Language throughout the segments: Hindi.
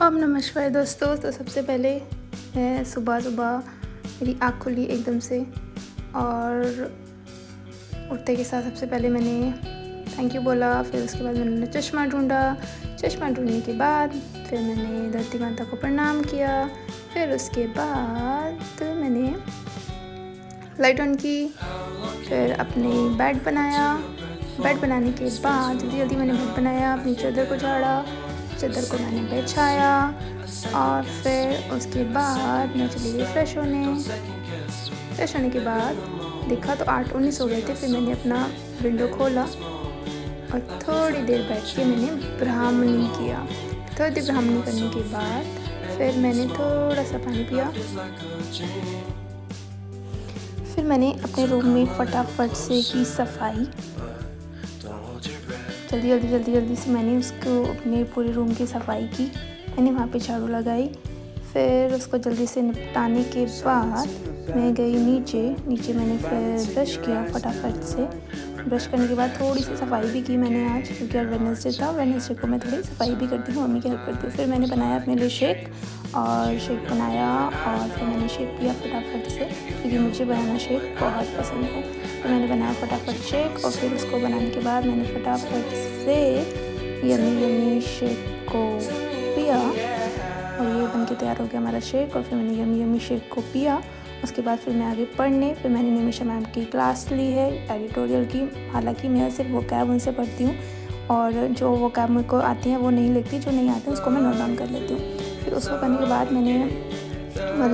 अब नमस्कार दोस्तों। तो सबसे पहले मैं सुबह सुबह मेरी आँख खुली एकदम से, और उठते के साथ सबसे पहले मैंने थैंक यू बोला। फिर उसके बाद मैंने चश्मा ढूंढा। चश्मा ढूंढने के बाद फिर मैंने धरती माता को प्रणाम किया। फिर उसके बाद मैंने लाइट ऑन की। फिर अपने बेड बनाया। बेड बनाने के बाद जल्दी जल्दी मैंने बेड बनाया, अपनी चादर को झाड़ा, चादर को मैंने बिछाया, और फिर उसके बाद मैं चली गई फ्रेश होने। फ्रेश होने के बाद देखा तो 8-19 हो गए थे। फिर मैंने अपना विंडो खोला और थोड़ी देर बैठ के मैंने ब्राह्मणी किया। थोड़ी देर ब्राह्मणी करने के बाद फिर मैंने थोड़ा सा पानी पिया। फिर मैंने अपने रूम में फटाफट से की सफाई। जल्दी से मैंने उसको अपने पूरे रूम की सफाई की। मैंने वहाँ पे झाड़ू लगाई। फिर उसको जल्दी से निपटाने के बाद मैं गई नीचे मैंने फिर ब्रश किया फटाफट से। ब्रश करने के बाद थोड़ी सी सफाई भी की मैंने आज, क्योंकि आज वेडनेसडे था। वेडनेसडे को मैं थोड़ी सफाई भी करती हूँ, मम्मी की हेल्प करती हूँ। फिर मैंने बनाया अपने लिए शेक बनाया, और फिर मैंने शेक पिया फटाफट से, क्योंकि मुझे बनाना शेक बहुत पसंद है। तो मैंने बनाया फटाफट शेक, और फिर उसको बनाने के बाद मैंने फटाफट से यम्मी शेक को पिया, और ये बन के तैयार हो गया हमारा शेक। और फिर मैंने यम्मी शेक को पिया। उसके बाद फिर मैं आगे पढ़ने, फिर मैंने निमिषा मैम की क्लास ली है एडिटोरियल की। हालांकि मैं सिर्फ वोकैब उनसे पढ़ती हूँ, और जो वोकैब मेरे को आती हैं वो नहीं लिखती, जो नहीं आते हैं उसको मैं नोट डाउन कर लेती हूँ। फिर उसको करने के बाद मैंने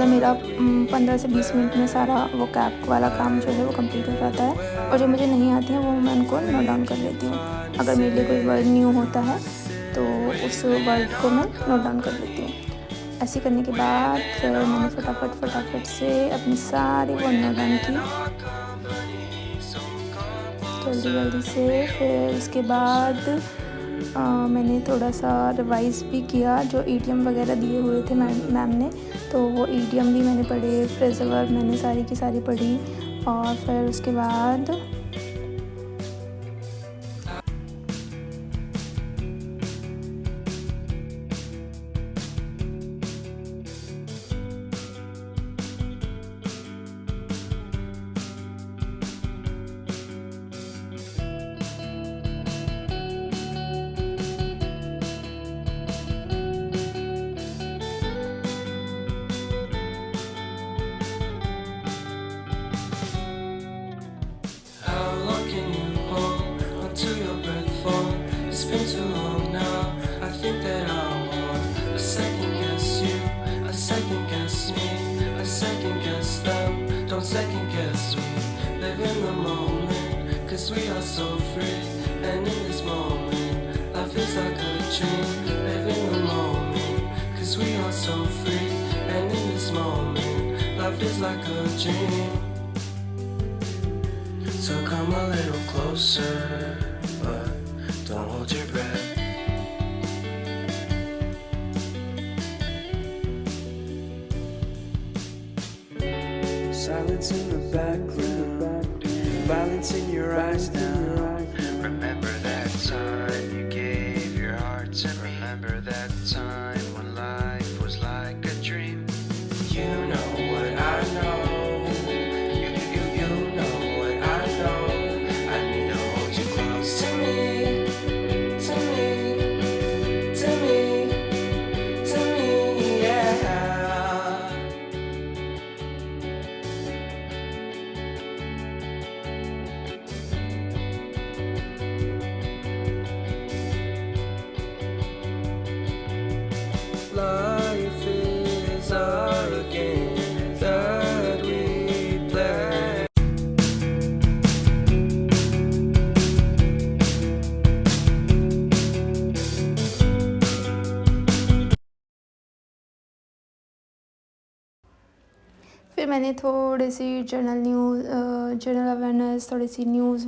मेरा 15 से 20 मिनट में सारा वोकैब वाला काम जो है वो कंप्लीट हो जाता है, और जो मुझे नहीं आती हैं वो मैं उनको नोट डाउन कर लेती हूँ। अगर मेरे लिए कोई वर्ड न्यू होता है तो उस वर्ड को मैं नोट डाउन कर लेती हूँ। ऐसे करने के बाद फिर मैंने फटाफट से अपनी सारी वर्ड नोट डाउन की जल्दी से। फिर उसके बाद मैंने थोड़ा सा रिवाइज़ भी किया, जो ईडियम वगैरह दिए हुए थे मैम ने, तो वो ईडियम भी मैंने पढ़े, फ्रेज़ल वर्ब मैंने सारी की सारी पढ़ी। और फिर उसके बाद it's been too long now. I think that I want a second guess you, a second guess me, a second guess them. Don't second guess me. Live in the moment, cause we are so free. And in this moment, life is like a dream. Live in the moment, cause we are so free. And in this moment, life is like a dream. So come a little closer, but don't hold your breath. Silence in the background, violence in your eyes now. Remember that time you gave your heart to me. Remember that time when life was like a dream. You know what I know. You know what I know. I need to hold you close to me. Life is a game that we play. फिर मैंने थोड़ी सी जनरल अवेयरनेस, थोड़ी सी न्यूज़